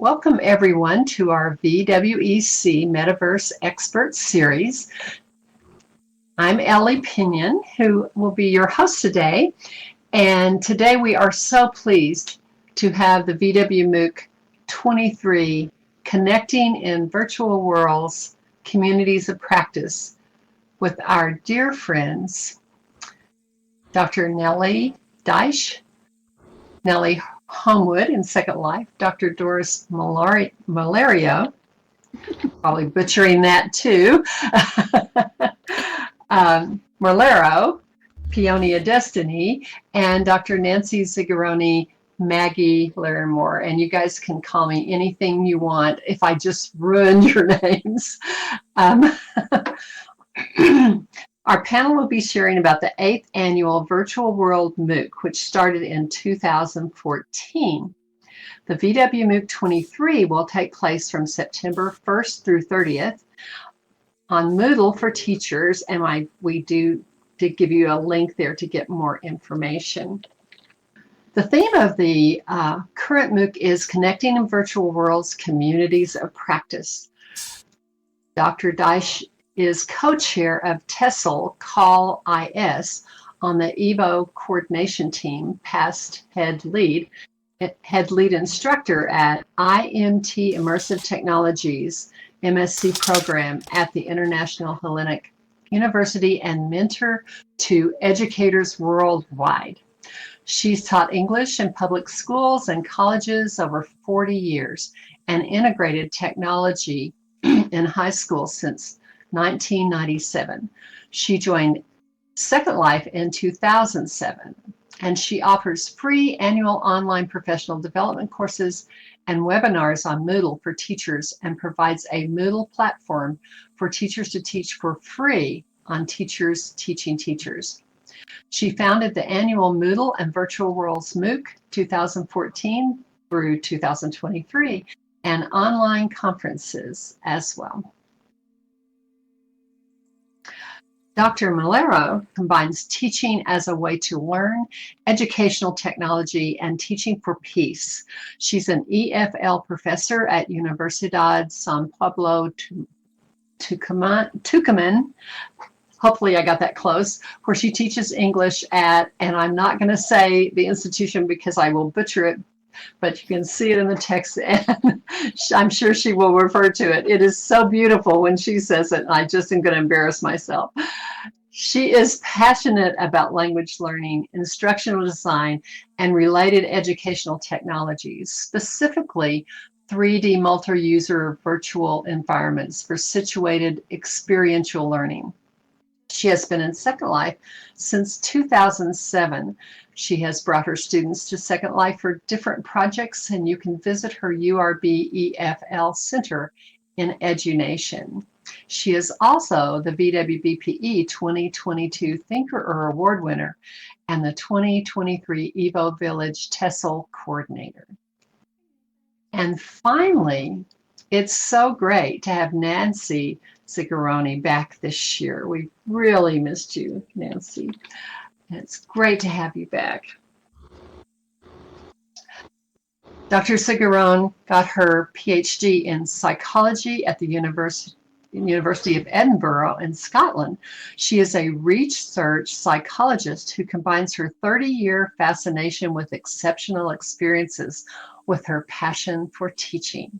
Welcome everyone to our VWEC Metaverse Expert Series. I'm Ellie Pinion, who will be your host today. And today we are so pleased to have the VWMOOC 23 Connecting in Virtual Worlds Communities of Practice with our dear friends, Dr. Nellie Deutsch, Nellie Homewood in Second Life, Dr. Doris Molero, probably butchering that too, Malero, Pionia Destiny, and Dr. Nancy Zingrone, Maggie Larimore. And you guys can call me anything you want if I just ruined your names. Our panel will be sharing about the 8th annual Virtual World MOOC, which started in 2014. The VWMOOC 23 will take place from September 1st through 30th on Moodle for teachers, and we did give you a link there to get more information. The theme of the current MOOC is Connecting in Virtual Worlds Communities of Practice. Dr. Daish is co-chair of TESOL Call IS on the EVO coordination team, past head lead instructor at IMT Immersive Technologies MSc program at the International Hellenic University and mentor to educators worldwide. She's taught English in public schools and colleges over 40 years and integrated technology in high school since 1997. She joined Second Life in 2007, and she offers free annual online professional development courses and webinars on Moodle for teachers and provides a Moodle platform for teachers to teach for free on Teachers Teaching Teachers. She founded the annual Moodle and Virtual Worlds MOOC 2014 through 2023 and online conferences as well. Dr. Malero combines teaching as a way to learn, educational technology, and teaching for peace. She's an EFL professor at Universidad San Pablo Tucumán. Hopefully I got that close, where she teaches English at, and I'm not going to say the institution because I will butcher it, but you can see it in the text, and I'm sure she will refer to it. It is so beautiful when she says it, and I just am going to embarrass myself. She is passionate about language learning, instructional design, and related educational technologies, specifically 3D multi-user virtual environments for situated experiential learning. She has been in Second Life since 2007. She has brought her students to Second Life for different projects, and you can visit her URB EFL Center in EduNation. She is also the VWBPE 2022 Thinker Award winner and the 2023 Evo Village TESOL coordinator. And finally, it's so great to have Nancy Zingrone back this year. We really missed you, Nancy. It's great to have you back. Dr. Zingrone got her PhD in psychology at the University of Edinburgh in Scotland. She is a research psychologist who combines her 30-year fascination with exceptional experiences with her passion for teaching.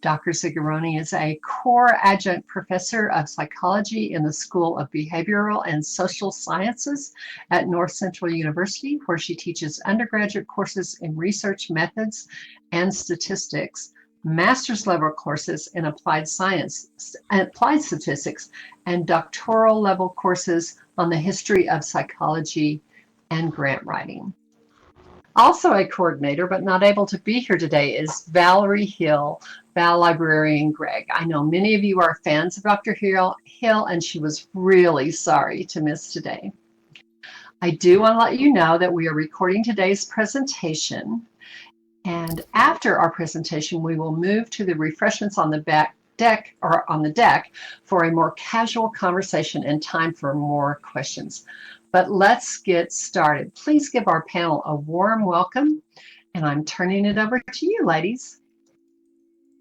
Dr. Zingrone is a core adjunct professor of psychology in the School of Behavioral and Social Sciences at North Central University, where she teaches undergraduate courses in research methods and statistics, master's level courses in applied science, applied statistics, and doctoral level courses on the history of psychology and grant writing. Also a coordinator, but not able to be here today, is Valerie Hill, Val Librarian Greg. I know many of you are fans of Dr. Hill, and she was really sorry to miss today. I do want to let you know that we are recording today's presentation, and after our presentation, we will move to the refreshments on the back deck or on the deck for a more casual conversation and time for more questions. But let's get started. Please give our panel a warm welcome, and I'm turning it over to you, ladies.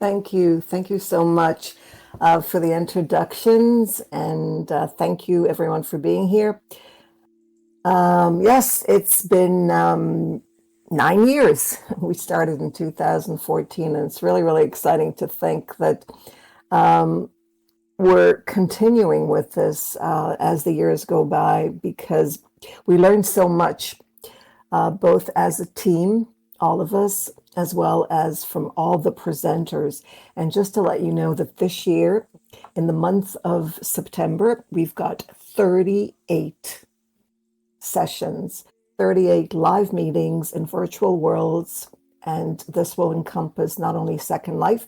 Thank you. Thank you so much for the introductions, and thank you everyone for being here. Yes, it's been 9 years. We started in 2014, and it's really, really exciting to think that we're continuing with this as the years go by, because we learned so much, both as a team, all of us, as well as from all the presenters. And just to let you know that this year, in the month of September, we've got 38 sessions, 38 live meetings in virtual worlds. And this will encompass not only Second Life,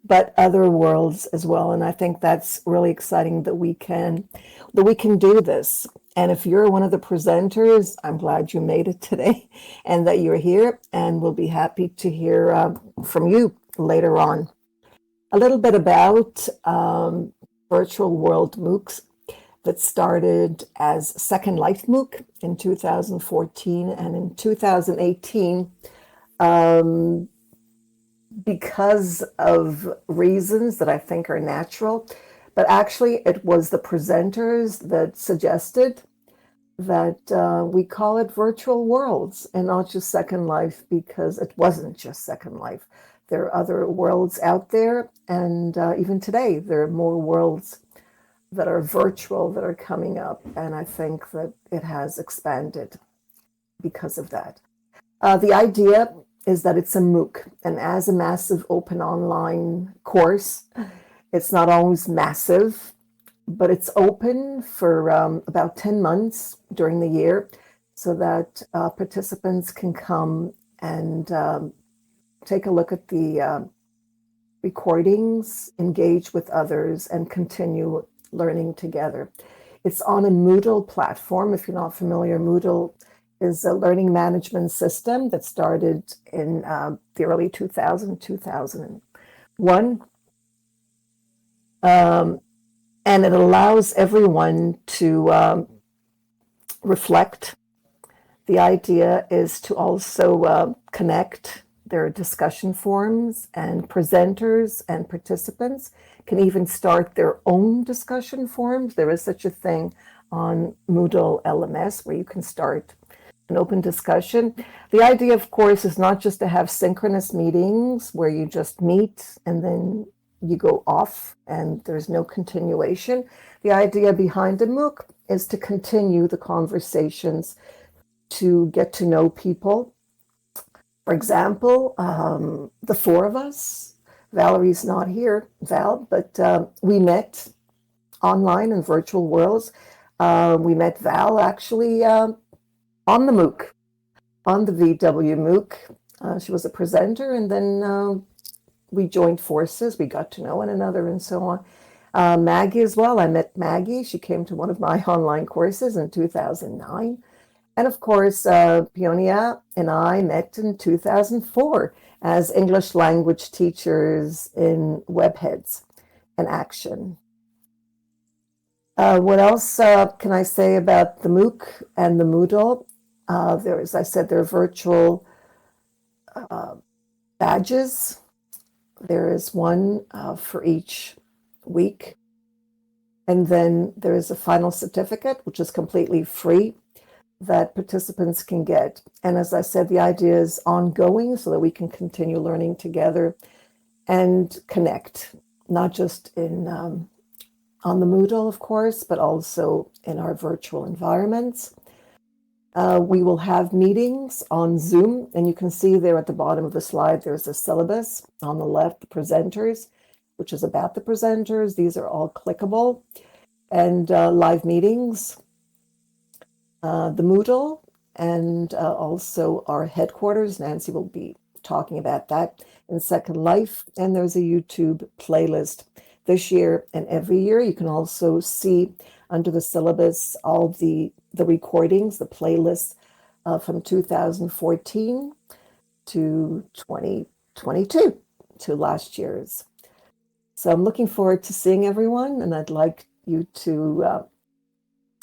but other worlds as well. And I think that's really exciting that we can do this. And if you're one of the presenters, I'm glad you made it today and that you're here, and we'll be happy to hear from you later on. A little bit about Virtual World MOOCs that started as Second Life MOOC in 2014, and in 2018, because of reasons that I think are natural, but actually it was the presenters that suggested that we call it Virtual Worlds and not just Second Life, because it wasn't just Second Life. There are other worlds out there, and even today there are more worlds that are virtual that are coming up, and I think that it has expanded because of that. The idea is that it's a MOOC, and as a massive open online course, it's not always massive, but it's open for about 10 months during the year, so that participants can come and take a look at the recordings, engage with others, and continue learning together. It's on a Moodle platform. If you're not familiar, Moodle is a learning management system that started in the early 2001. And it allows everyone to reflect. The idea is to also connect. There are discussion forums, and presenters and participants can even start their own discussion forums. There is such a thing on Moodle LMS where you can start an open discussion. The idea, of course, is not just to have synchronous meetings where you just meet and then you go off and there's no continuation. The idea behind a MOOC is to continue the conversations, to get to know people. For example, the four of us, Valerie's not here, Val, but we met online in virtual worlds. We met Val actually on the MOOC, on the VWMOOC. She was a presenter, and then we joined forces. We got to know one another and so on. Maggie as well. I met Maggie. She came to one of my online courses in 2009. And of course, Pionia and I met in 2004 as English language teachers in Webheads and Action. What else can I say about the MOOC and the Moodle? There, as I said, there are virtual badges. There is one for each week. And then there is a final certificate, which is completely free, that participants can get. And as I said, the idea is ongoing so that we can continue learning together and connect, not just in on the Moodle, of course, but also in our virtual environments. We will have meetings on Zoom, and you can see there at the bottom of the slide, there's a syllabus. On the left, the presenters, which is about the presenters. These are all clickable. And live meetings, the Moodle, and also our headquarters. Nancy will be talking about that in Second Life. And there's a YouTube playlist this year and every year. You can also see under the syllabus all the recordings, the playlists from 2014 to 2022, to last year's. So I'm looking forward to seeing everyone, and I'd like you to,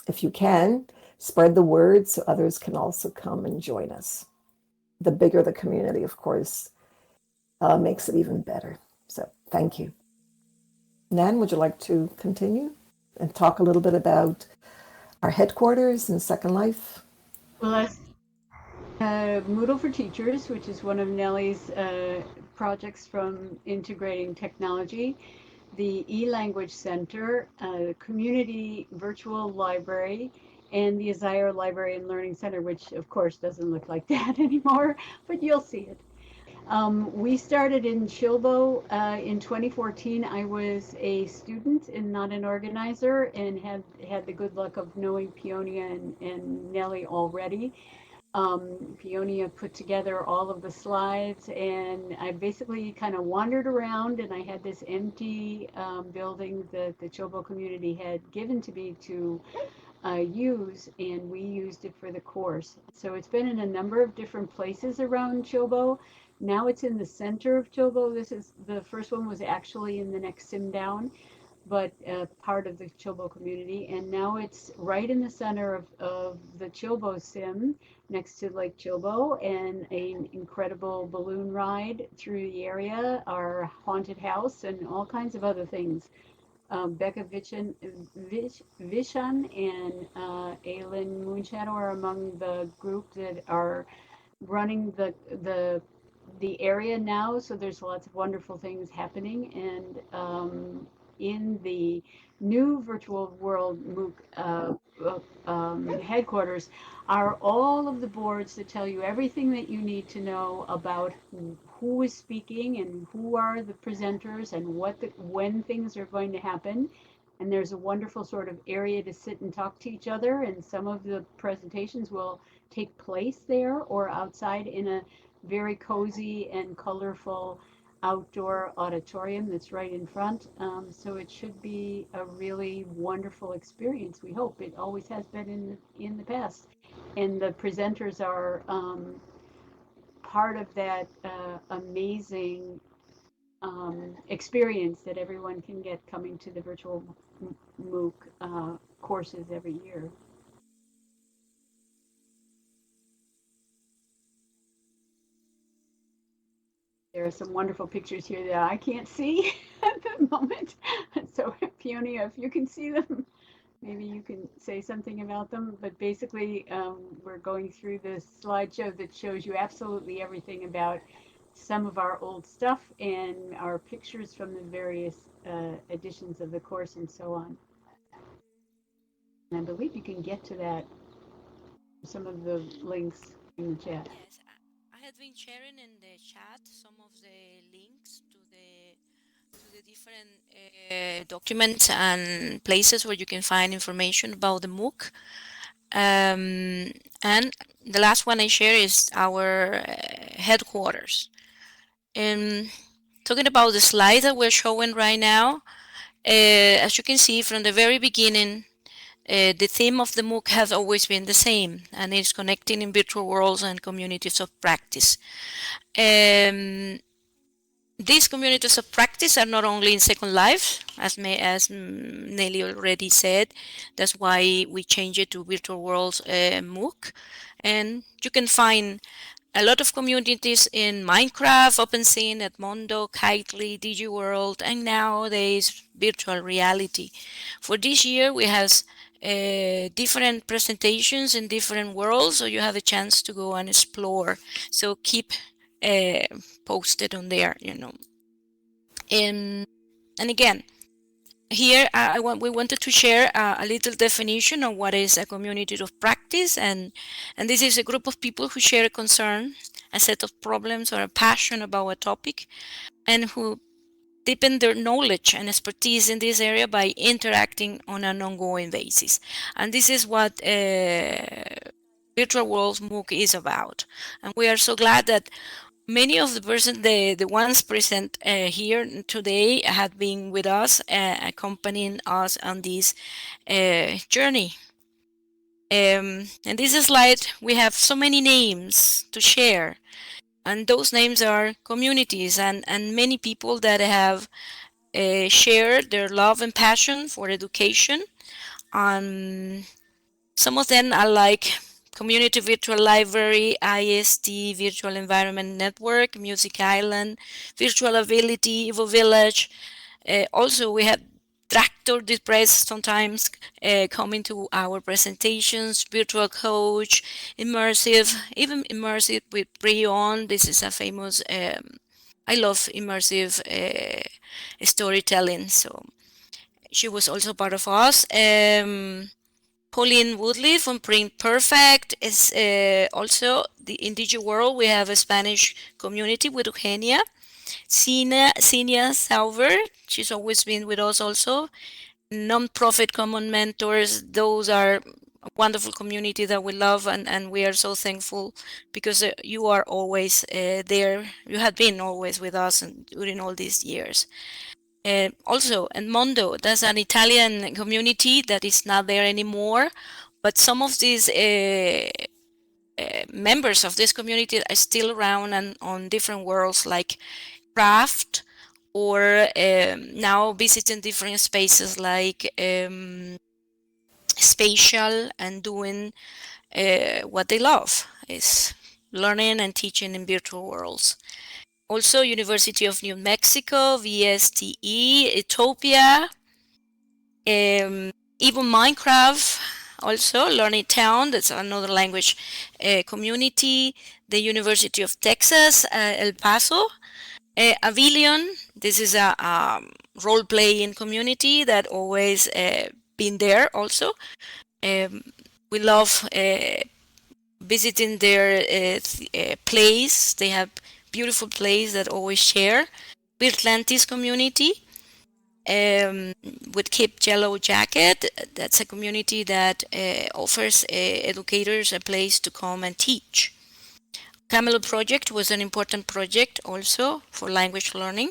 if you can, spread the word so others can also come and join us. The bigger the community, of course, makes it even better. So thank you. Nan, would you like to continue and talk a little bit about our headquarters and Second Life? Well, Moodle for Teachers, which is one of Nellie's projects from integrating technology, the e-language center, community virtual library, and the Azire Library and Learning Center, which of course doesn't look like that anymore, but you'll see it. We started in Chilbo in 2014. I was a student and not an organizer, and had the good luck of knowing Pionia and Nellie already. Pionia put together all of the slides, and I basically kind of wandered around, and I had this empty building that the Chilbo community had given to me to use, and we used it for the course. So it's been in a number of different places around Chilbo. Now it's in the center of Chilbo. This is the first one was actually in the next sim down, but part of the Chilbo community. And now it's right in the center of the Chilbo sim next to Lake Chilbo, and an incredible balloon ride through the area, our haunted house, and all kinds of other things. Becca Vishan and Aylin Moonshadow are among the group that are running the area now. So there's lots of wonderful things happening, and in the new virtual world MOOC headquarters are all of the boards that tell you everything that you need to know about who is speaking and who are the presenters and when things are going to happen. And there's a wonderful sort of area to sit and talk to each other, and some of the presentations will take place there or outside in a very cozy and colorful outdoor auditorium that's right in front. So it should be a really wonderful experience. We hope it always has been in the past, and the presenters are part of that amazing experience that everyone can get coming to the virtual MOOC courses every year. There are some wonderful pictures here that I can't see at the moment. So, Peonia, if you can see them, maybe you can say something about them. But basically, we're going through this slideshow that shows you absolutely everything about some of our old stuff and our pictures from the various editions of the course and so on. And I believe you can get to that, some of the links in the chat. Yes, I had been sharing in the chat some of the links to the different documents and places where you can find information about the MOOC. And the last one I share is our headquarters. And talking about the slide that we're showing right now, as you can see from the very beginning, the theme of the MOOC has always been the same, and it's connecting in virtual worlds and communities of practice. These communities of practice are not only in Second Life, as Nellie already said. That's why we changed it to Virtual Worlds MOOC. And you can find a lot of communities in Minecraft, OpenScene, Edmondo, Kitely, DigiWorld, and nowadays virtual reality. For this year, we have different presentations in different worlds, so you have a chance to go and explore. So keep posted on there, you know. And again, here we wanted to share a little definition of what is a community of practice, and this is a group of people who share a concern, a set of problems, or a passion about a topic, and who deepen their knowledge and expertise in this area by interacting on an ongoing basis. And this is what Virtual Worlds MOOC is about. And we are so glad that many of the ones present here today have been with us, accompanying us on this journey. In this slide, we have so many names to share, and those names are communities and many people that have shared their love and passion for education. Some of them are like Community Virtual Library, IST Virtual Environment Network, Music Island, Virtual Ability, Evo Village. Also, we have Tractor Depressed sometimes coming to our presentations, Virtual Coach, Immersive, even Immersive with Brion. This is a famous, I love immersive storytelling. So she was also part of us. Pauline Woodley from Print Perfect is also in DigiWorld. We have a Spanish community with Eugenia. Senia Sauber, she's always been with us also. Non-profit Common Mentors, those are a wonderful community that we love, and we are so thankful because you are always there. You have been always with us and during all these years. Also, and Mondo, that's an Italian community that is not there anymore, but some of these members of this community are still around and on different worlds like craft, or now visiting different spaces like spatial, and doing what they love is learning and teaching in virtual worlds. Also, University of New Mexico, VSTE, Ethiopia, even Minecraft, also Learning Town, that's another language community, the University of Texas, El Paso, Avilion, this is a role-playing community that always been there also. We love visiting their plays. They have beautiful plays that always share. Atlantis community with Keep Yellow Jacket. That's a community that offers educators a place to come and teach. Camelot Project was an important project also for language learning.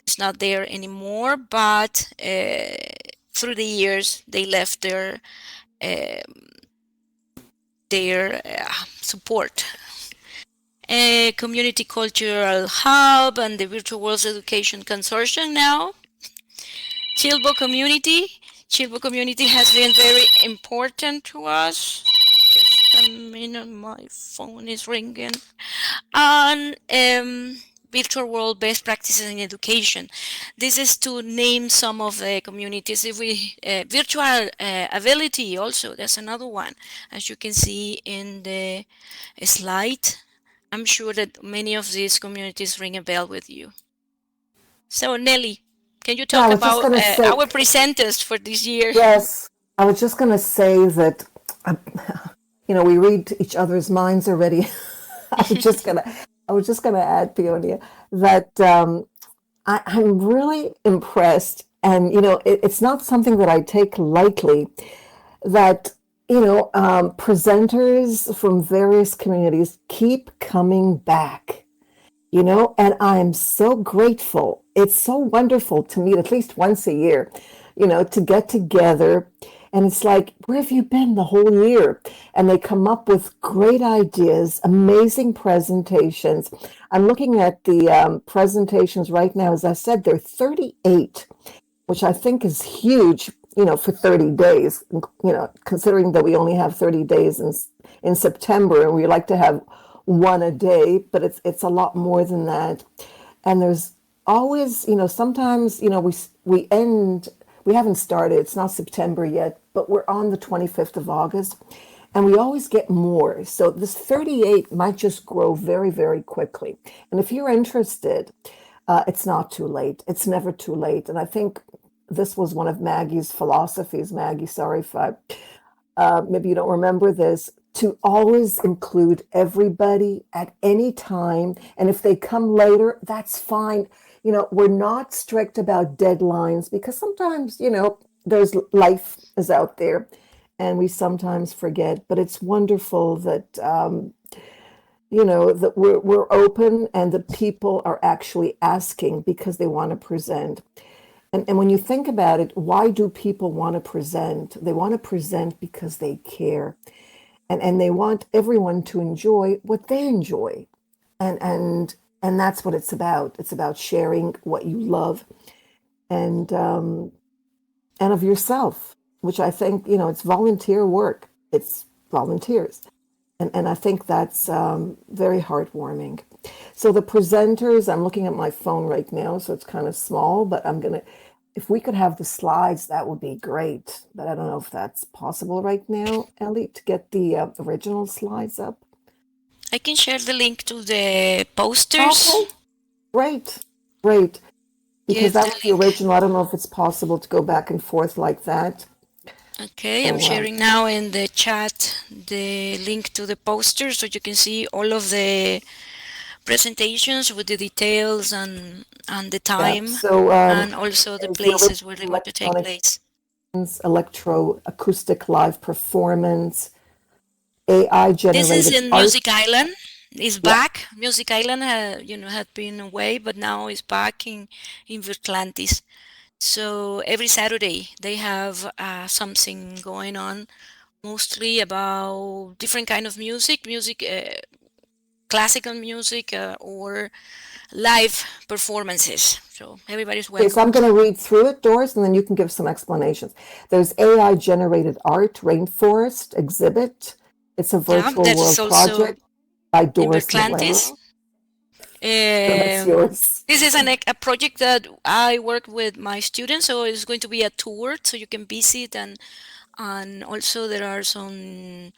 It's not there anymore, but through the years they left their support. Community Cultural Hub and the Virtual Worlds Education Consortium now. Chilbo Community. Chilbo Community has been very important to us. Just a minute, my phone is ringing. And Virtual World Best Practices in Education. This is to name some of the communities. If we Virtual Ability also, that's another one. As you can see in the slide, I'm sure that many of these communities ring a bell with you. So Nellie, can you talk about our presenters for this year? Yes, I was just going to say that, we read each other's minds already. I was just gonna add, Pionia, that I'm really impressed, and it's not something that I take lightly, that presenters from various communities keep coming back, and I'm so grateful. It's so wonderful to meet at least once a year, to get together. And it's like, where have you been the whole year? And they come up with great ideas, amazing presentations. I'm looking at the presentations right now. As I said, there are 38, which I think is huge, for 30 days, considering that we only have 30 days in September, and we like to have one a day, but it's a lot more than that. And there's always, sometimes, we haven't started, it's not September yet, but we're on the 25th of August, and we always get more. So this 38 might just grow very, very quickly. And if you're interested, it's not too late. It's never too late. And I think this was one of Maggie's philosophies. Maggie, sorry if maybe you don't remember this, to always include everybody at any time. And if they come later, that's fine. We're not strict about deadlines, because sometimes, there's life is out there and we sometimes forget, but it's wonderful that, that we're open and that people are actually asking because they want to present. And when you think about it, why do people want to present? They want to present because they care, and they want everyone to enjoy what they enjoy. And that's what it's about. It's about sharing what you love and of yourself, which I think, it's volunteer work. It's volunteers. And I think that's very heartwarming. So the presenters, I'm looking at my phone right now, so it's kind of small, but if we could have the slides, that would be great. But I don't know if that's possible right now, Ellie, to get the original slides up. I can share the link to the posters. Okay, great, great. Because that was the original. I don't know if it's possible to go back and forth like that. Okay, I'm sharing now in the chat the link to the poster so you can see all of the presentations with the details and the time, and also the places where they were to take place. Electroacoustic live performance, AI generated. This is in Music Island. It's back. Music Island, had been away, but now it's back in Vertlantis. So every Saturday they have something going on, mostly about different kind of music, classical music, or live performances. So everybody's welcome. Okay, so I'm going to read through it, Doris, and then you can give some explanations. There's AI generated art, rainforest exhibit. It's a virtual world project by Doris Molero. That's yours. This is a project that I work with my students, so it's going to be a tour, so you can visit, and also there are some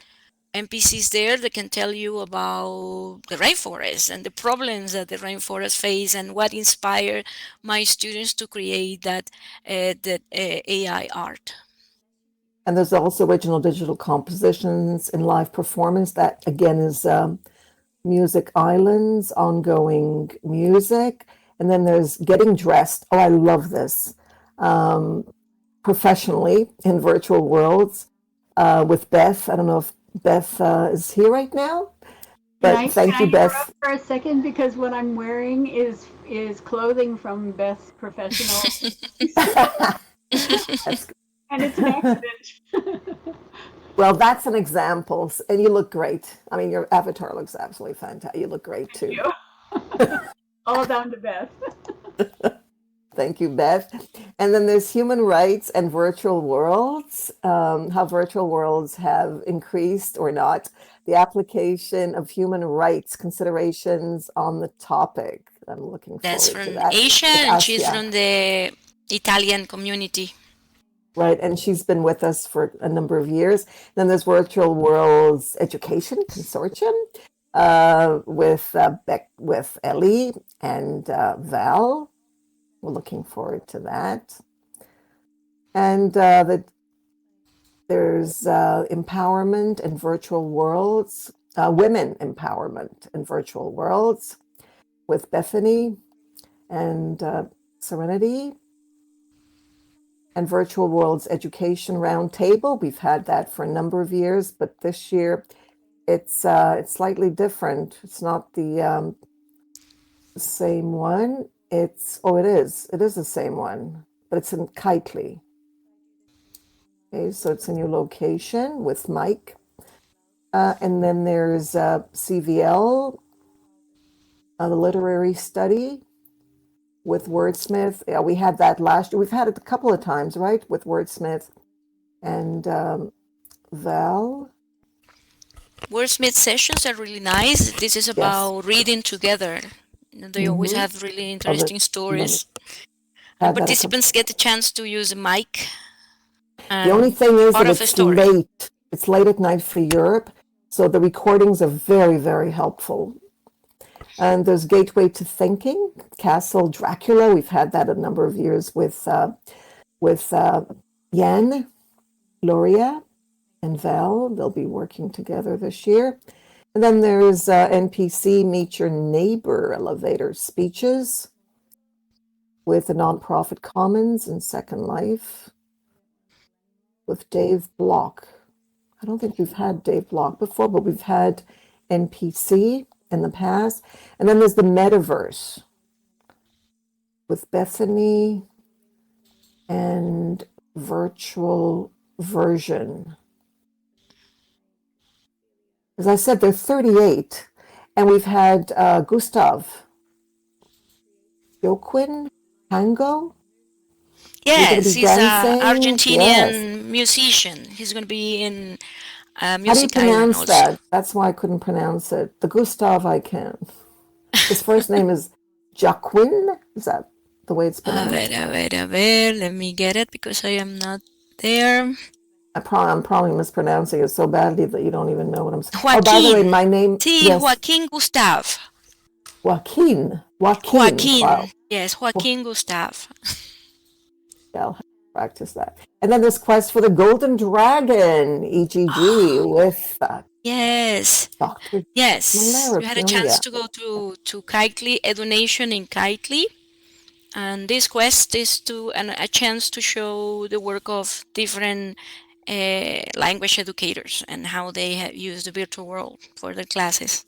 NPCs there that can tell you about the rainforest and the problems that the rainforest face and what inspired my students to create that AI art. And there's also original digital compositions and live performance. That again is Music Islands, ongoing music. And then there's getting dressed. Oh, I love this. Professionally in virtual worlds with Beth. I don't know if Beth is here right now, but thank you, Beth. Can I interrupt for a second, because what I'm wearing is clothing from Beth's professional. And it's an accident. Well, that's an example, and you look great. I mean, your avatar looks absolutely fantastic. You look great too. All down to Beth. Thank you, Beth. And then there's human rights and virtual worlds, how virtual worlds have increased or not, the application of human rights considerations on the topic. I'm looking forward to that. That's from Asia, and she's from the Italian community. Right, and she's been with us for a number of years. Then there's Virtual Worlds Education Consortium with Ellie and Val. We're looking forward to that. And there's empowerment and virtual worlds, women empowerment and virtual worlds with Bethany and Serenity. And Virtual Worlds Education Roundtable. We've had that for a number of years, but this year it's slightly different. It's not the same one. It is the same one, but it's in Kitely. Okay, so it's a new location with Mike. And then there's CVL, the literary study with Wordsmith. Yeah, we had that last year. We've had it a couple of times, right? With Wordsmith and Val. Wordsmith sessions are really nice. This is about reading together. They always have really interesting stories. And participants get the chance to use a mic. The only thing is that it's late. It's late at night for Europe, so the recordings are very, very helpful. And there's Gateway to Thinking, Castle Dracula. We've had that a number of years with Yen, Gloria, and Val. They'll be working together this year. And then there's NPC Meet Your Neighbor elevator speeches with the Nonprofit Commons and Second Life with Dave Block. I don't think we've had Dave Block before, but we've had NPC in the past. And then there's the Metaverse with Bethany and Virtual Version. As I said, they're 38. And we've had Gustav Joaquin Tango. Yes, he's an Argentinian musician. He's going to be in How do you music island pronounce also. that? That's why I couldn't pronounce it. The Gustav I can. His first name is Jaquin. Is that the way it's pronounced? A ver, let me get it because I am not there. I'm probably mispronouncing it so badly that you don't even know what I'm saying. Oh, by the way, Joaquin. my name, Sí, yes, Joaquin Gustav. Joaquin. Wow. Joaquin. Yes, Joaquin Gustav. Yeah, I'll have to practice that. And then this quest for the Golden Dragon, EGG, with Yes. Dr. Yes. Malero, You had a chance Pionia. to go to Kitely, Edunation in Kitely. And this quest is a chance to show the work of different language educators and how they have used the virtual world for their classes.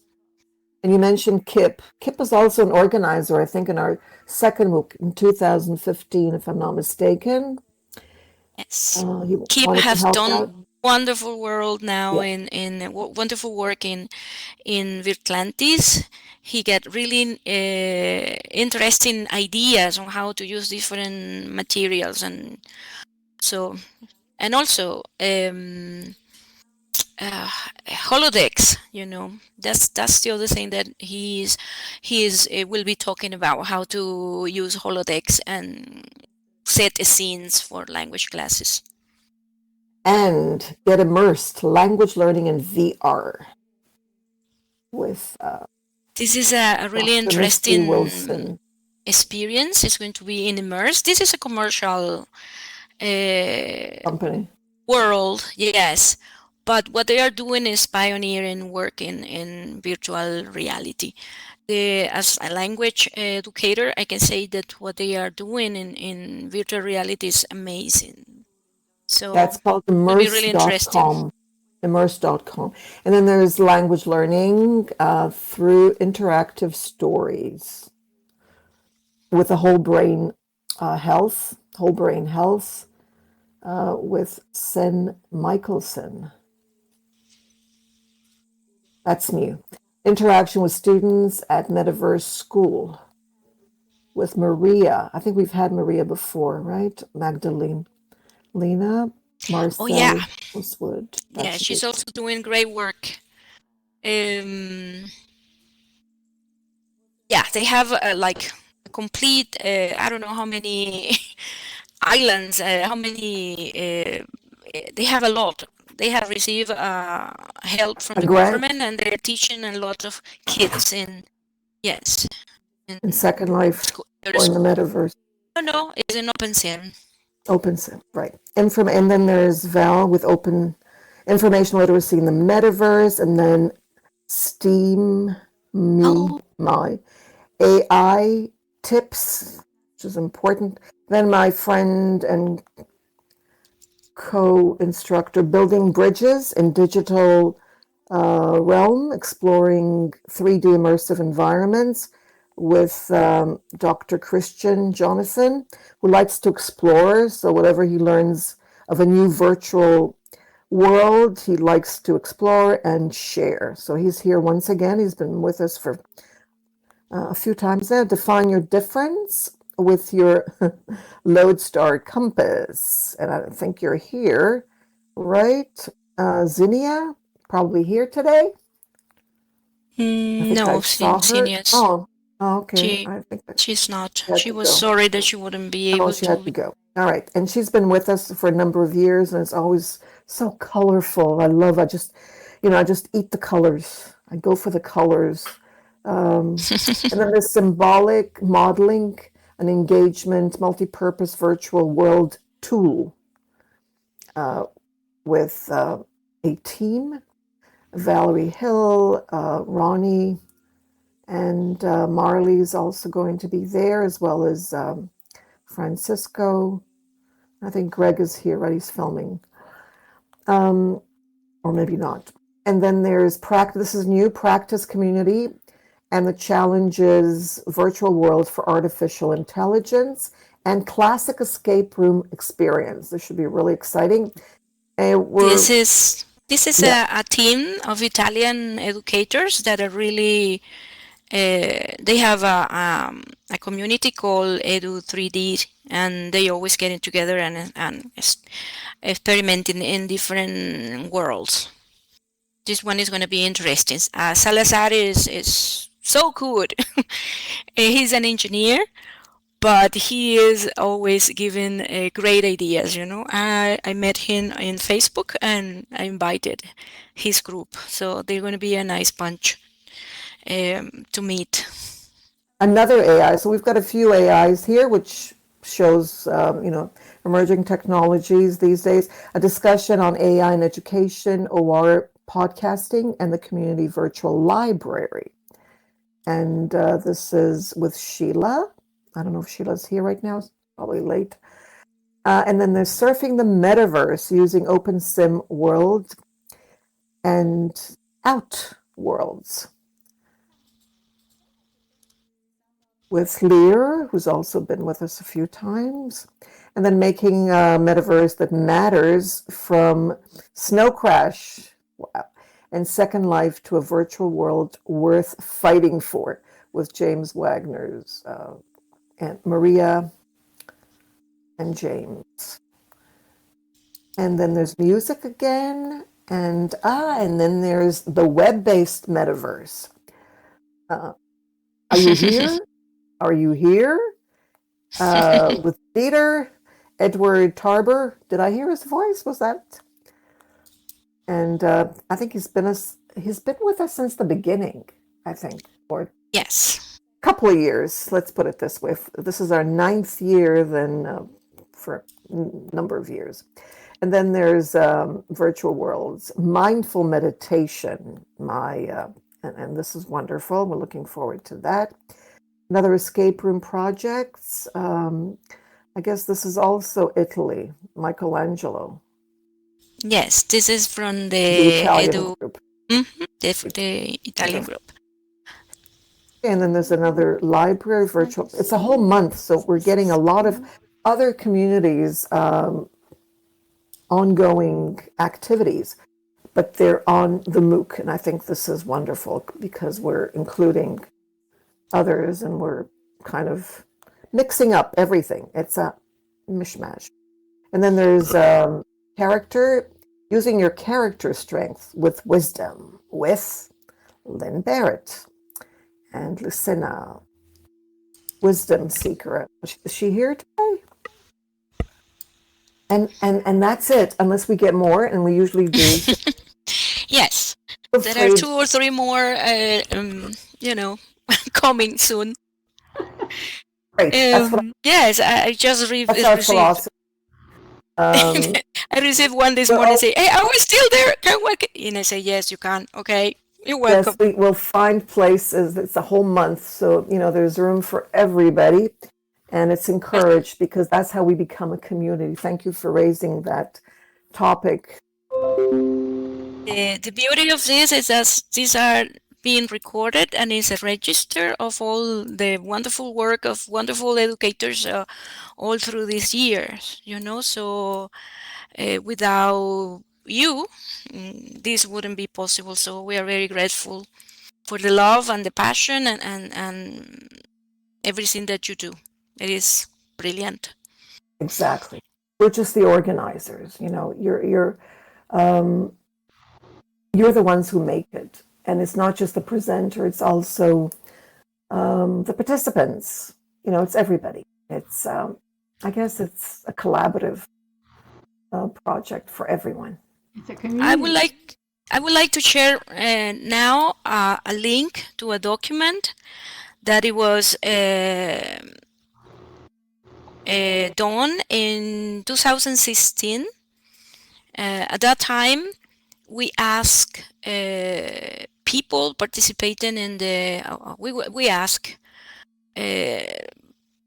And you mentioned Kip. Kip is also an organizer, I think, in our second MOOC in 2015, if I'm not mistaken. Yes. He Kip wanted to has help out. done wonderful work now Yeah. in wonderful work in Virtlantis. He get really interesting ideas on how to use different materials and so, and also holodecks. You know, that's the other thing that he will be talking about, how to use holodecks and set scenes for language classes. And get immersed, language learning in VR with This is a really Dr. Misty interesting Wilson. experience. It's going to be in Immerse. This is a commercial Company. world, yes. But what they are doing is pioneering work in virtual reality. As a language educator, I can say that what they are doing in virtual reality is amazing. So That's called it'll be really interesting. immerse.com. Immerse.com. And then there's language learning through interactive stories with the whole brain health with Sen Michelson. That's new. Interaction with students at Metaverse School with Maria. I think we've had Maria before, right? Magdalene. Lena, Marcel, Oh yeah, Rosewood. yeah, she's also doing great work. Yeah, they have like a complete, I don't know how many islands, how many, they have a lot. They have received help from the government and they're teaching a lot of kids in Second Life or in the Metaverse. No, it's in OpenSim. OpenSim, right. And then there's Val with open information literacy in the Metaverse, and then STEAM my AI tips, which is important. Then my friend and co-instructor, building bridges in digital realm, exploring 3D immersive environments with Dr. Christian Jonathan, who likes to explore. So whatever he learns of a new virtual world, he likes to explore and share. So he's here once again. He's been with us for a few times now. Define your difference with your Lodestar compass. And I think you're here, right? Zinnia, probably here today? No, Zinnia's. Oh, okay. She's not. She was sorry that she wouldn't be able to. She had to go. All right. And she's been with us for a number of years, and it's always so colorful. I just eat the colors. I go for the colors. And then the symbolic modeling an engagement, multi-purpose virtual world tool with a team, Valerie Hill, Ronnie, and Marley's also going to be there, as well as Francisco. I think Greg is here, right? He's filming. Or maybe not. And then there's practice. This is new, practice community. And the challenge is virtual world for artificial intelligence and classic escape room experience. This should be really exciting. This is a team of Italian educators that are really, they have a community called Edu3D, and they always getting together and experimenting in different worlds. This one is going to be interesting. Salazar is so good. He's an engineer, but he is always giving great ideas. I met him in Facebook and I invited his group, so they're going to be a nice bunch to meet. Another AI. So we've got a few AIs here, which shows, emerging technologies these days. A discussion on AI in education, OR podcasting, and the community virtual library. And this is with Sheila. I don't know if Sheila's here right now. It's probably late. And then there's surfing the metaverse using OpenSim World and Out Worlds. With Lear, who's also been with us a few times, and then making a metaverse that matters from Snow Crash, wow, and Second Life to a virtual world worth fighting for, with James Wagner's and Maria and James. And then there's music again, and then there's the web-based metaverse. Are you here? Are you here? With Peter, Edward Tarber. Did I hear his voice? Was that? And I think he's been with us since the beginning, I think, or Yes. a couple of years. Let's put it this way. This is our 9th year, then for a number of years. And then there's virtual worlds, mindful meditation. And this is wonderful. We're looking forward to that. Another escape room projects. I guess this is also Italy, Michelangelo. Yes, this is from The the Italian group. the Italian group. And then there's another library virtual. It's a whole month, so we're getting a lot of other communities ongoing activities, but they're on the MOOC, and I think this is wonderful because we're including others and we're kind of mixing up everything. It's a mishmash. And then there's character, using your character strength with wisdom, with Lynn Barrett and Lucina, wisdom seeker. Is she here today? And that's it, unless we get more, and we usually do. Yes, there are 2 or 3 more, coming soon. Great. That's what Yes, I just that's our received. philosophy. I received one this morning. Say, "Hey, I was still there. Can work?" And I say, "Yes, you can. Okay, you're welcome." Yes, we will find places. It's a whole month, so there's room for everybody, and it's encouraged because that's how we become a community. Thank you for raising that topic. The beauty of this is that these are being recorded and is a register of all the wonderful work of wonderful educators all through these years. So without you, this wouldn't be possible. So we are very grateful for the love and the passion and everything that you do. It is brilliant. Exactly. We're just the organizers. You're the ones who make it, and it's not just the presenter. It's also the participants. It's everybody. It's I guess it's a collaborative project for everyone. It's a community. I would like to share now a link to a document that it was done in 2016. At that time, we asked people participating in the we ask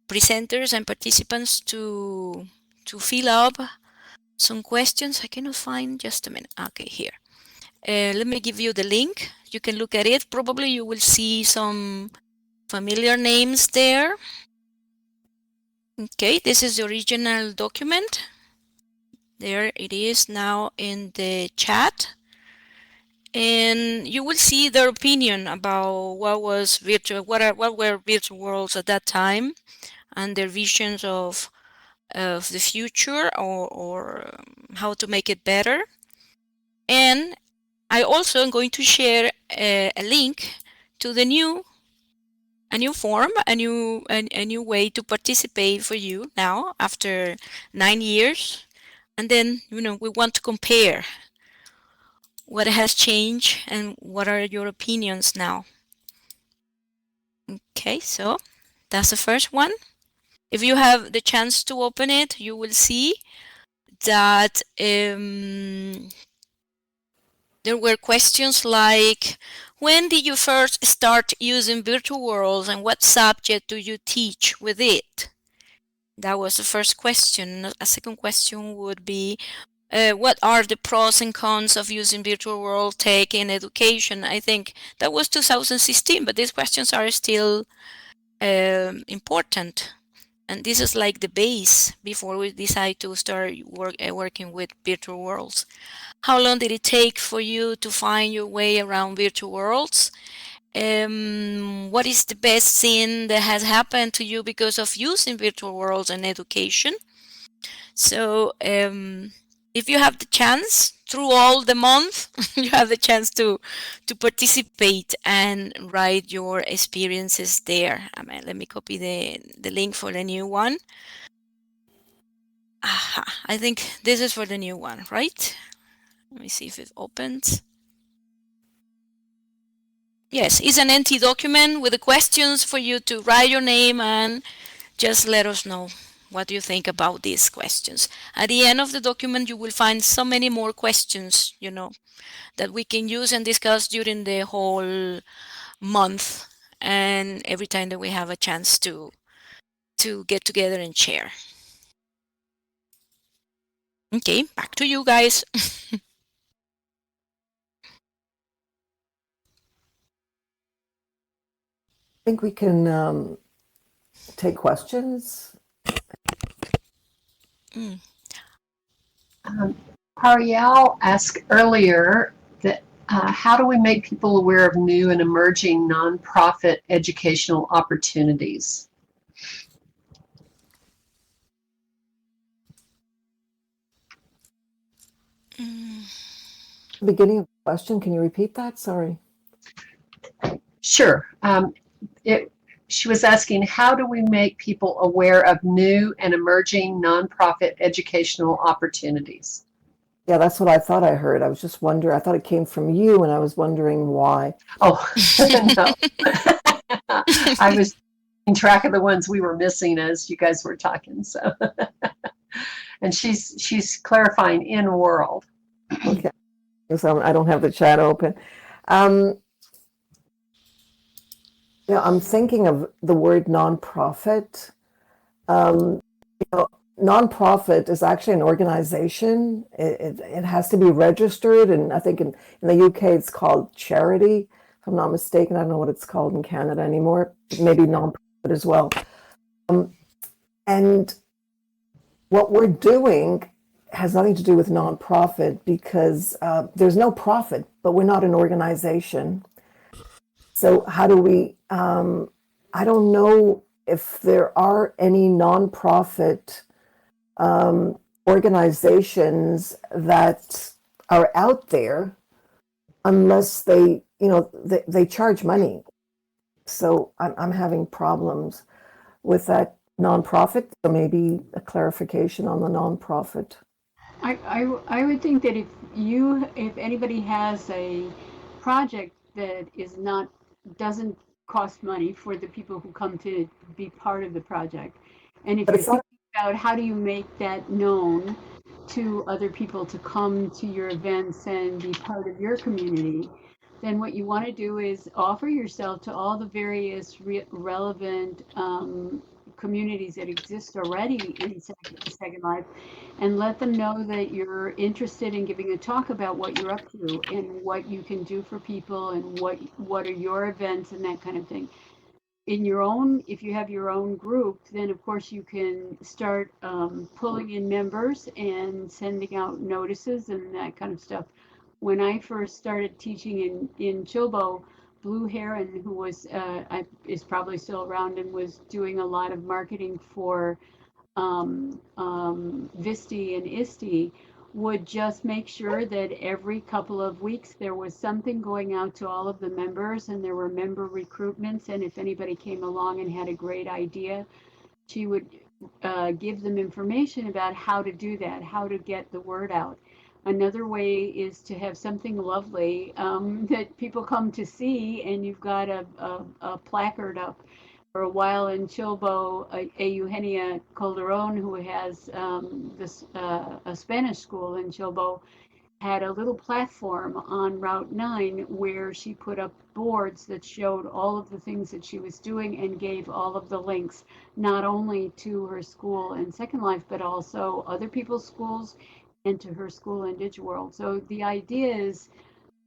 presenters and participants to fill up some questions. I cannot find, just a minute. Okay, here. Let me give you the link. You can look at it. Probably you will see some familiar names there. Okay, this is the original document. There it is now in the chat. And you will see their opinion about what were virtual worlds at that time, and their visions of the future or how to make it better. And I also am going to share a link to a new form, a new way to participate for you now after 9 years. And then, we want to compare what has changed and what are your opinions now. Okay, so that's the first one. If you have the chance to open it, you will see that there were questions like, when did you first start using virtual worlds and what subject do you teach with it? That was the first question. A second question would be, what are the pros and cons of using virtual world tech in education? I think that was 2016, but these questions are still important. And this is like the base before we decide to start working with virtual worlds. How long did it take for you to find your way around virtual worlds? What is the best thing that has happened to you because of using virtual worlds in education? So if you have the chance through all the month, you have the chance to participate and write your experiences there. Let me copy the link for the new one. Aha, I think this is for the new one, right? Let me see if it opens. Yes, it's an empty document with the questions for you to write your name and just let us know what you think about these questions. At the end of the document, you will find so many more questions, that we can use and discuss during the whole month and every time that we have a chance to get together and share. Okay, back to you guys. I think we can take questions. Ariel asked earlier that how do we make people aware of new and emerging nonprofit educational opportunities? Beginning of the question, can you repeat that? Sorry. Sure. She was asking, how do we make people aware of new and emerging nonprofit educational opportunities? Yeah, that's what I thought I heard. I was just wondering, I thought it came from you, and I was wondering why. Oh, no. I was keeping track of the ones we were missing as you guys were talking. So, and she's clarifying in world. Okay, so I don't have the chat open. Yeah, I'm thinking of the word nonprofit. Nonprofit is actually an organization. It has to be registered, and I think in the UK it's called charity, if I'm not mistaken. I don't know what it's called in Canada anymore. Maybe nonprofit as well. And what we're doing has nothing to do with nonprofit because there's no profit, but we're not an organization. So how do we, I don't know if there are any nonprofit organizations that are out there unless they, they charge money. So I'm having problems with that nonprofit. So maybe a clarification on the nonprofit. I would think that if anybody has a project that doesn't cost money for the people who come to be part of the project, and if you're thinking about how do you make that known to other people to come to your events and be part of your community, then what you want to do is offer yourself to all the various relevant communities that exist already in Second Life, and let them know that you're interested in giving a talk about what you're up to and what you can do for people and what are your events and that kind of thing. If you have your own group, then of course you can start pulling in members and sending out notices and that kind of stuff. When I first started teaching in Chilbo, Blue Heron, who is probably still around and was doing a lot of marketing for Visti and ISTI, would just make sure that every couple of weeks there was something going out to all of the members, and there were member recruitments, and if anybody came along and had a great idea, she would give them information about how to do that, how to get the word out. Another way is to have something lovely that people come to see, and you've got a placard up. For a while in Chilbo, Eugenia Calderon, who has a Spanish school in Chilbo, had a little platform on Route 9 where she put up boards that showed all of the things that she was doing and gave all of the links, not only to her school in Second Life, but also other people's schools and to her school in DigiWorld. So the idea is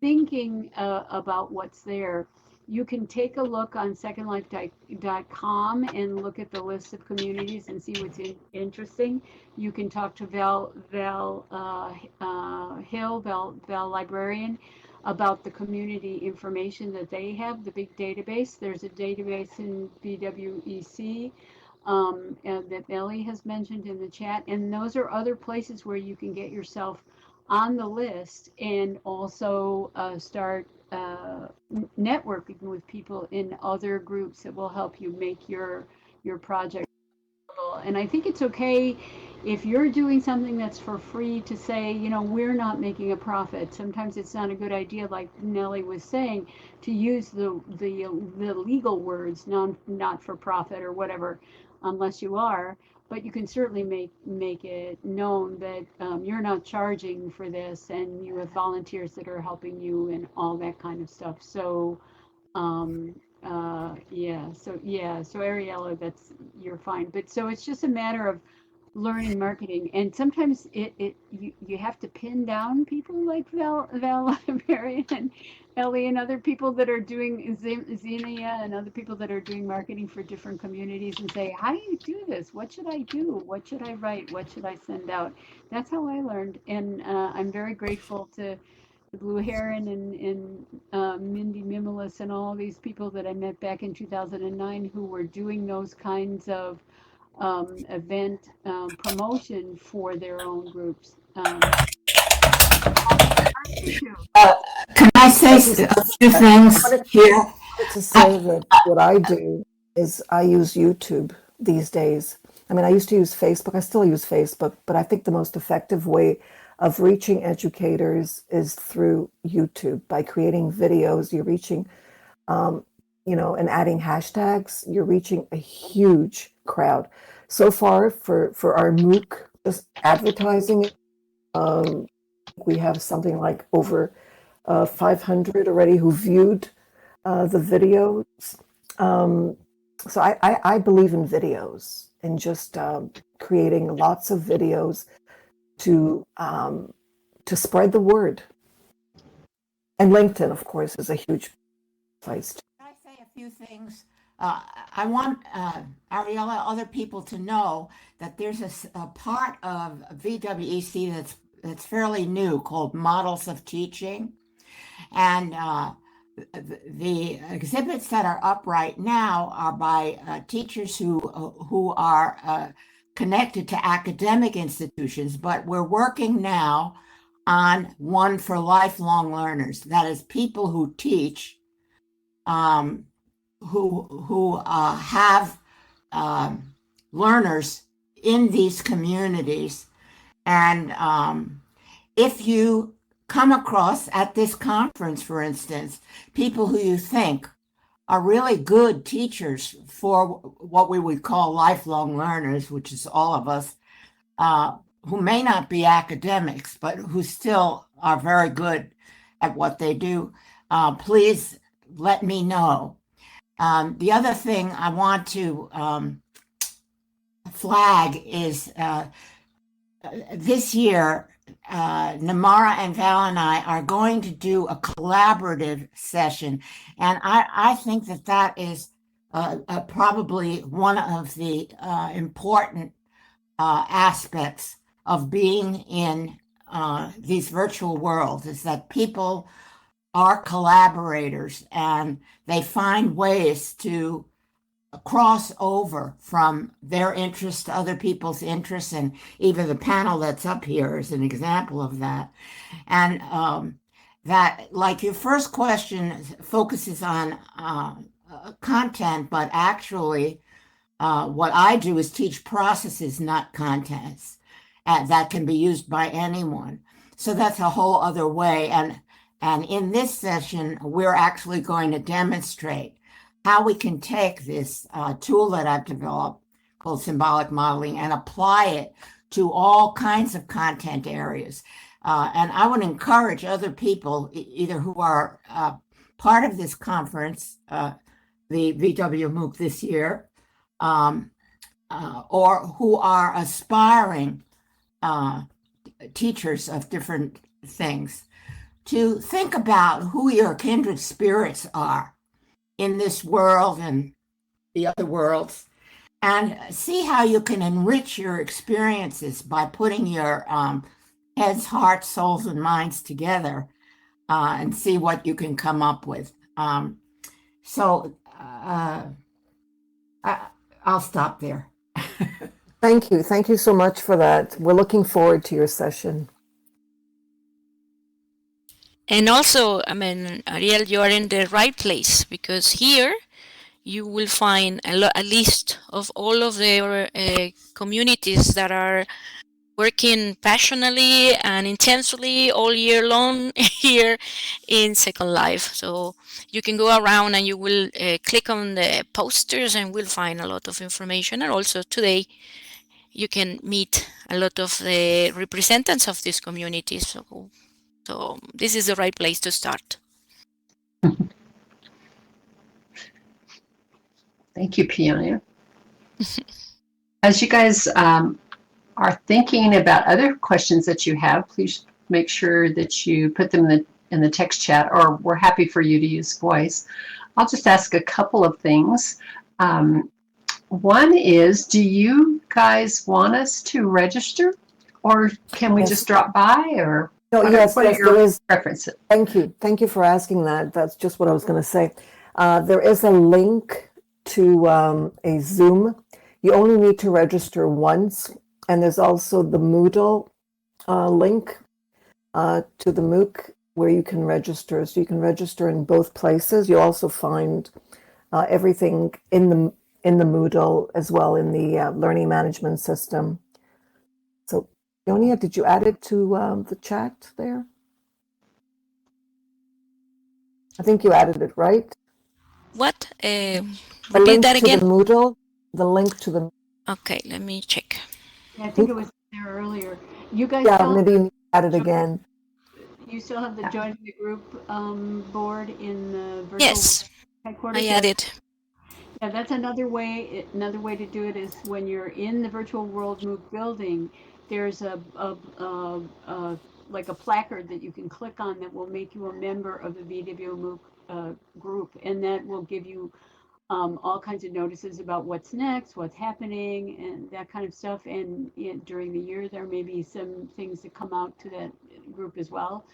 thinking about what's there. You can take a look on secondlife.com and look at the list of communities and see what's interesting. You can talk to Val librarian, about the community information that they have, the big database. There's a database in VWEC that Nellie has mentioned in the chat, and those are other places where you can get yourself on the list and also start networking with people in other groups that will help you make your project. And I think it's okay if you're doing something that's for free to say, you know, we're not making a profit. Sometimes it's not a good idea, like Nellie was saying, to use the legal words, not for profit or whatever, unless you are. But you can certainly make it known that you're not charging for this, and you have volunteers that are helping you and all that kind of stuff. So so Ariella, you're fine. But so it's just a matter of learning marketing, and sometimes you have to pin down people like Val Barry and Ellie and other people that are doing Xenia and other people that are doing marketing for different communities, and say, how do you do this? What should I do? What should I write? What should I send out? That's how I learned, and I'm very grateful to the Blue Heron and Mindy Mimilis and all these people that I met back in 2009 who were doing those kinds of event promotion for their own groups. Can I say a few things here? I wanted to say that what I do is I use YouTube these days. I mean, I used to use Facebook. I still use Facebook, but I think the most effective way of reaching educators is through YouTube. By creating videos, you're reaching, and adding hashtags, you're reaching a huge crowd. So far, for our MOOC, just advertising it, we have something like over 500 already who viewed the videos. So I believe in videos and just creating lots of videos to spread the word. And LinkedIn, of course, is a huge place. Can I say a few things? I want Ariella, other people to know that there's a part of VWEC that's fairly new called Models of Teaching. And the exhibits that are up right now are by teachers who are connected to academic institutions, but we're working now on one for lifelong learners. That is, people who teach, who have learners in these communities. And if you come across at this conference, for instance, people who you think are really good teachers for what we would call lifelong learners, which is all of us, who may not be academics, but who still are very good at what they do, please let me know. The other thing I want to flag is this year, Namara and Val and I are going to do a collaborative session. And I think that is probably one of the important aspects of being in these virtual worlds, is that people are collaborators and they find ways to cross over from their interest to other people's interests, and even the panel that's up here is an example of that. And that, like, your first question focuses on content, but actually what I do is teach processes, not contents, that can be used by anyone. So that's a whole other way. And in this session, we're actually going to demonstrate how we can take this tool that I've developed called symbolic modeling and apply it to all kinds of content areas. And I would encourage other people, either who are part of this conference, the VWMOOC this year, or who are aspiring teachers of different things, to think about who your kindred spirits are in this world and the other worlds, and see how you can enrich your experiences by putting your heads, hearts, souls, and minds together, and see what you can come up with. So I'll stop there. Thank you. Thank you so much for that. We're looking forward to your session. And also, I mean, Ariel, you are in the right place, because here you will find a list of all of the communities that are working passionately and intensely all year long here in Second Life. So you can go around and you will click on the posters and we'll find a lot of information. And also today you can meet a lot of the representatives of these communities. So this is the right place to start. Thank you, Pionia. As you guys are thinking about other questions that you have, please make sure that you put them in the text chat, or we're happy for you to use voice. I'll just ask a couple of things. One is, do you guys want us to register, or can we just drop by, or No, what yes, are yes, your there is. preferences? Thank you. Thank you for asking that. That's just what I was going to say. There is a link to a Zoom. You only need to register once. And there's also the Moodle link to the MOOC where you can register. So you can register in both places. You'll also find everything in the Moodle as well in the learning management system. So, Ionia, did you add it to the chat there? I think you added it, right? What? The Repeat link that to again. the Moodle. The link to the. Okay, let me check. Yeah, I think it was there earlier. You guys Yeah, still maybe you need to add it again. you still have the join the group board in the virtual Yes, headquarters? I added. Yeah, that's another way. Another way to do it is when you're in the virtual world MOOC building, there's a like a placard that you can click on that will make you a member of the VWMOOC group, and that will give you all kinds of notices about what's next, what's happening, and that kind of stuff. And during the year, there may be some things that come out to that group as well.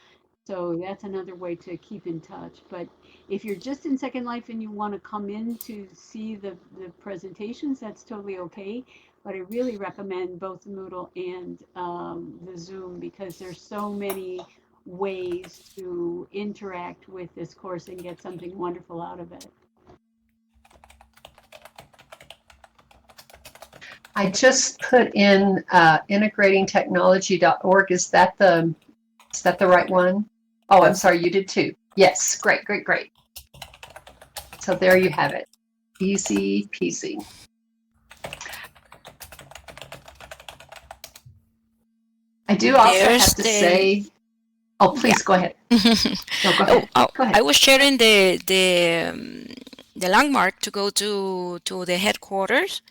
So that's another way to keep in touch. But if you're just in Second Life and you want to come in to see the presentations, that's totally okay. But I really recommend both the Moodle and the Zoom, because there's so many ways to interact with this course and get something wonderful out of it. I just put in integratingtechnology.org. Is that the right one? Oh, I'm sorry, you did too. Yes, great. So there you have it. Easy peasy. I do also have to say, oh, please go ahead. No, go ahead. Go ahead. I was sharing the landmark to go to the headquarters.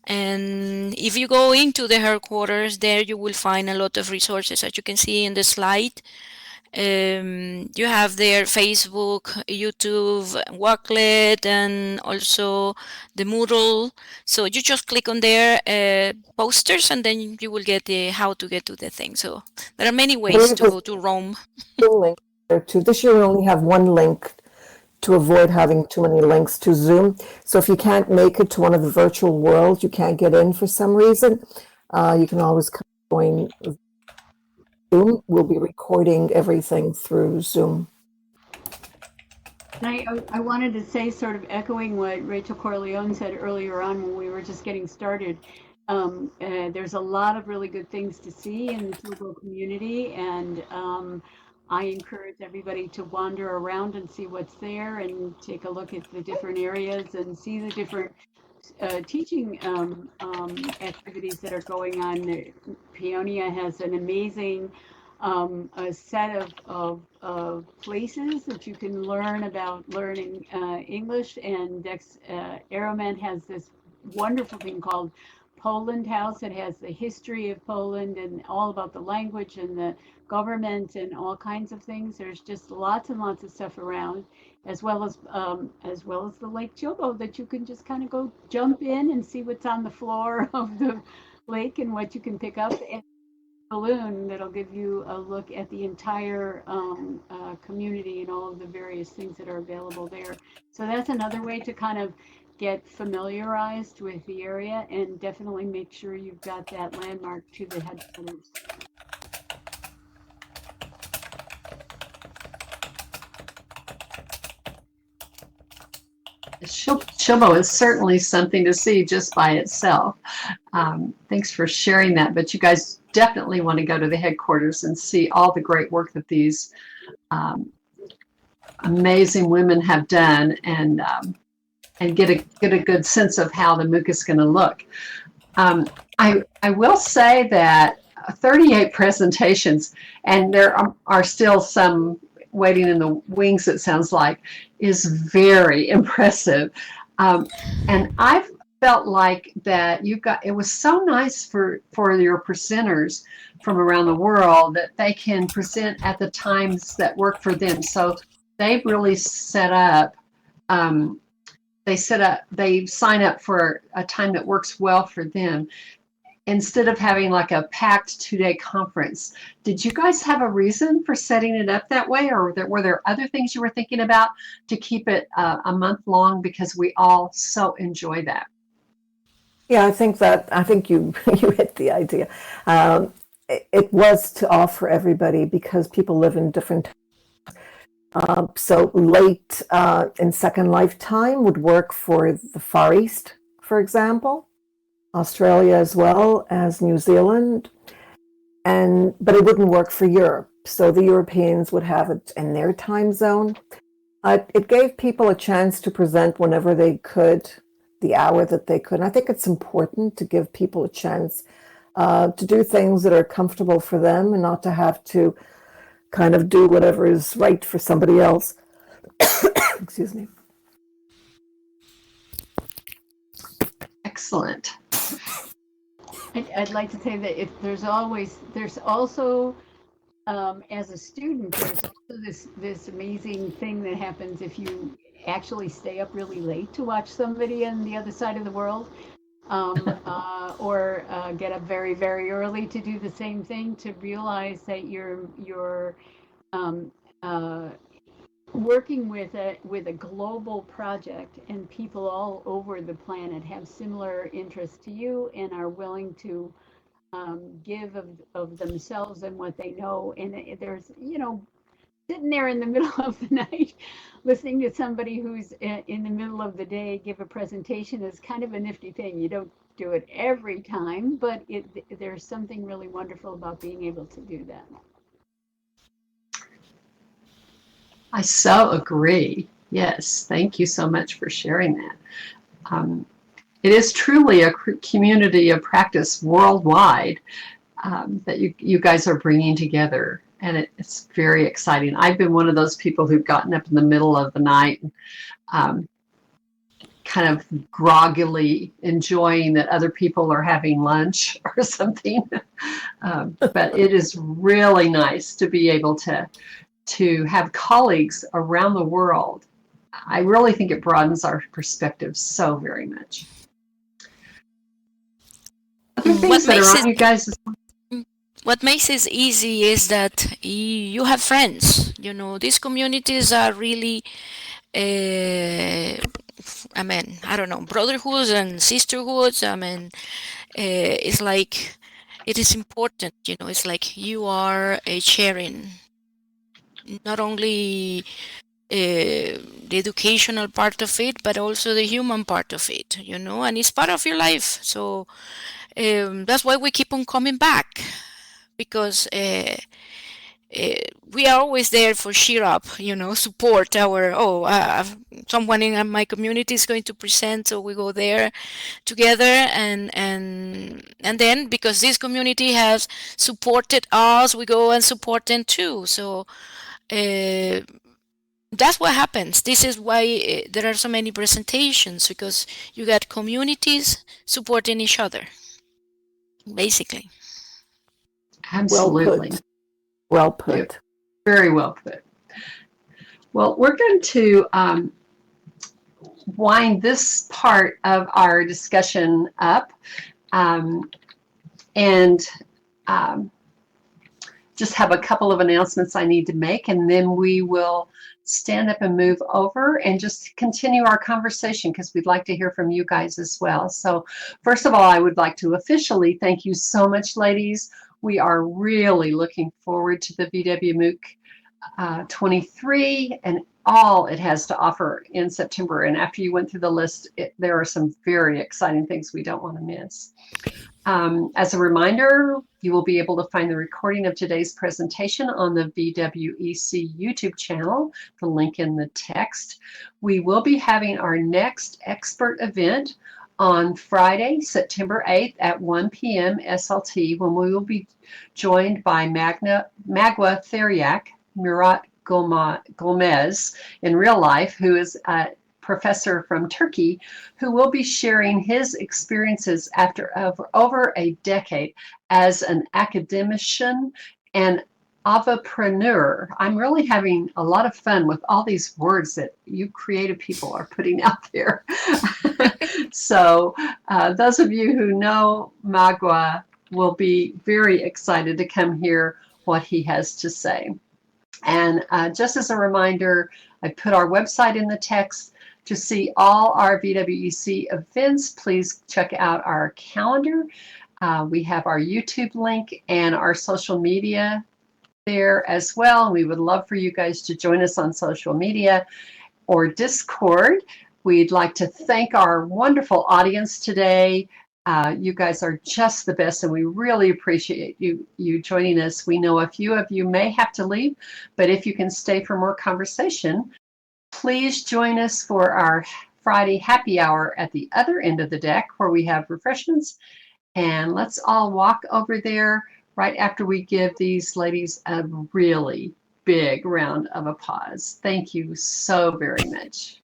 And if you go into the headquarters, there you will find a lot of resources, as you can see in the slide. You have there Facebook, YouTube, Wakelet, and also the Moodle. So you just click on their posters, and then you will get how to get to the thing. So there are many ways to go to Rome. Link there too. This year we only have one link to avoid having too many links to Zoom. So if you can't make it to one of the virtual worlds, you can't get in for some reason, you can always join Zoom. We'll be recording everything through Zoom. And I wanted to say, sort of echoing what Rachel Corleone said earlier on when we were just getting started, there's a lot of really good things to see in the Togo community, and I encourage everybody to wander around and see what's there and take a look at the different areas and see the different teaching activities that are going on. Pionia has an amazing a set of places that you can learn about learning English, and Aeroman has this wonderful thing called Poland House. It has the history of Poland and all about the language and the government and all kinds of things. There's just lots and lots of stuff around, as well as the Lake Chobo, that you can just kind of go jump in and see what's on the floor of the lake and what you can pick up. And balloon that'll give you a look at the entire community and all of the various things that are available there. So that's another way to kind of get familiarized with the area, and definitely make sure you've got that landmark to the headquarters. Chobo is certainly something to see just by itself. Thanks for sharing that, but you guys definitely want to go to the headquarters and see all the great work that these amazing women have done, and get a good sense of how the MOOC is going to look. I will say that 38 presentations, and there are still some waiting in the wings, it sounds like, is very impressive. And I've felt like that it was so nice for your presenters from around the world that they can present at the times that work for them. So they've really set up, they sign up for a time that works well for them, instead of having like a packed 2-day conference. Did you guys have a reason for setting it up that way, or were there other things you were thinking about to keep it a month long? Because we all so enjoy that. Yeah, I think you hit the idea. It was to offer everybody, because people live in different so late in Second Life time would work for the Far East, for example, Australia as well as New Zealand, but it wouldn't work for Europe. So the Europeans would have it in their time zone. It gave people a chance to present whenever they could, the hour that they could. And I think it's important to give people a chance to do things that are comfortable for them, and not to have to kind of do whatever is right for somebody else. Excuse me. Excellent. I'd like to say that there's also, as a student, there's also this amazing thing that happens if you actually stay up really late to watch somebody on the other side of the world, or get up very, very early to do the same thing, to realize that you're working with a global project, and people all over the planet have similar interests to you and are willing to give of themselves and what they know. And there's, sitting there in the middle of the night listening to somebody who's in the middle of the day give a presentation is kind of a nifty thing. You don't do it every time, but there's something really wonderful about being able to do that. I so agree. Yes, thank you so much for sharing that. It is truly a community of practice worldwide that you guys are bringing together, and it's very exciting. I've been one of those people who've gotten up in the middle of the night, kind of groggily enjoying that other people are having lunch or something. But it is really nice to be able to have colleagues around the world. I really think it broadens our perspective so very much. Other things that are on you guys. What makes it easy is that you have friends. These communities are really I mean, I don't know, brotherhoods and sisterhoods. I mean, it's like it is important, you know. It's like you are sharing not only the educational part of it, but also the human part of it, you know, and it's part of your life. So that's why we keep on coming back, because we are always there for cheer up, you know, support our, someone in my community is going to present, so we go there together, and then because this community has supported us, we go and support them too. So that's what happens. This is why there are so many presentations, because you got communities supporting each other, basically. Absolutely. Well put. Very well put. Well, we're going to wind this part of our discussion up and just have a couple of announcements I need to make, and then we will stand up and move over and just continue our conversation, because we'd like to hear from you guys as well. So first of all, I would like to officially thank you so much, ladies. We are really looking forward to the VWMOOC 23 and all it has to offer in September. And after you went through the list, there are some very exciting things we don't want to miss. As a reminder, you will be able to find the recording of today's presentation on the VWEC YouTube channel, the link in the text. We will be having our next expert event on Friday, September 8th at 1 p.m. SLT, when we will be joined by Magua Theriac, Murat Gomez in real life, who is a professor from Turkey, who will be sharing his experiences after over a decade as an academician and avopreneur. I'm really having a lot of fun with all these words that you creative people are putting out there. So those of you who know Magua will be very excited to come hear what he has to say. And just as a reminder, I put our website in the text. To see all our VWEC events, please check out our calendar. We have our YouTube link and our social media there as well. We would love for you guys to join us on social media or Discord. We'd like to thank our wonderful audience today. You guys are just the best, and we really appreciate you joining us. We know a few of you may have to leave, but if you can stay for more conversation, please join us for our Friday happy hour at the other end of the deck, where we have refreshments. And let's all walk over there right after we give these ladies a really big round of applause. Thank you so very much.